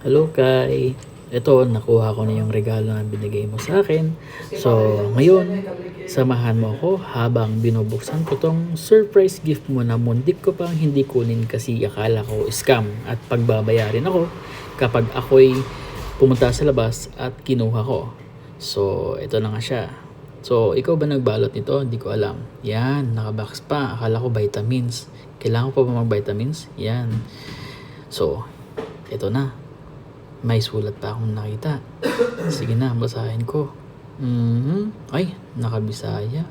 Hello, Kai. Ito, nakuha ko na yung regalo na binigay mo sa akin. So, ngayon, samahan mo ako habang binubuksan ko tong surprise gift mo na muntik ko pang hindi kunin kasi akala ko scam at pagbabayarin ako kapag ako'y pumunta sa labas at kinuha ko. So, ito na nga siya. So, ikaw ba nagbalot nito? Hindi ko alam. Yan, nakabox pa. Akala ko vitamins. Kailangan ko pa ba mag-vitamins? Yan. So, ito na. May sulat pa akong nakita. Sige na, basahin ko. Ay, nakabisaya.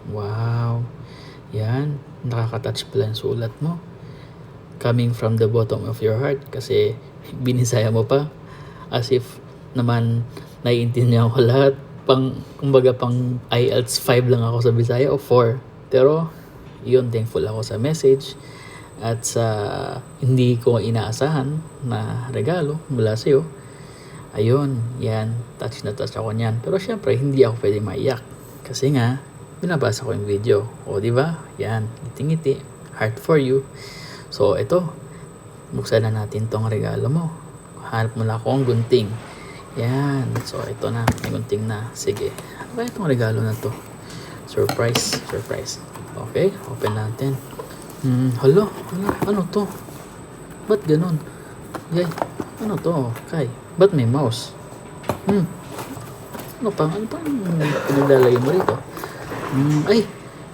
Wow. Yan, nakaka-touch pala ang sulat mo. Coming from the bottom of your heart. Kasi binisaya mo pa. As if naman naiintindihan ko lahat. Kumbaga pang IELTS 5 lang ako sa Bisaya o 4. Pero, yun, thankful ako sa message. At sa hindi ko inaasahan na regalo mula sa'yo. Ayun, yan, touch na touch ako niyan. Pero syempre, hindi ako pwede maiyak. Kasi nga, binabasa ko yung video. O, di ba? Yan, ngiti-ngiti. Heart for you. So, ito. Buksan na natin tong regalo mo. Hanap mo na ako ang gunting. Yan. So, ito na. May gunting na. Sige. Ano ba itong regalo na to? Surprise. Surprise. Okay, open natin. Hala, ano to? Ba't ganun? Yay, ano to? Kai, ba't may mouse? Ano pang pinaglalagay mo rito? Ay,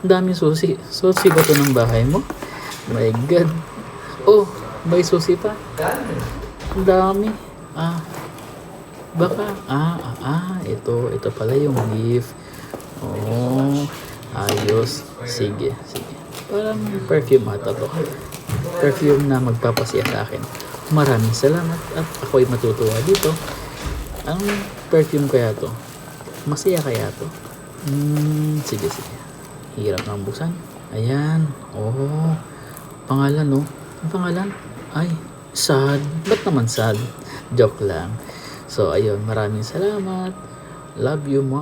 ang daming susi. Susi ba to ng bahay mo? My God. Oh, may susi pa. Ang dami. Baka, ito pala yung gift. Oh, ayos. Sige. Parang perfume ata to. Perfume na magpapasaya sa akin. Maraming salamat at ako'y matutuwa dito. Ang perfume kaya to? Masaya kaya to? Sige. Hirap ng buksan. Ayan. Oh, pangalan no? Ang pangalan? Ay, sad. Ba't naman sad? Joke lang. So, ayun. Maraming salamat. Love you, Mom.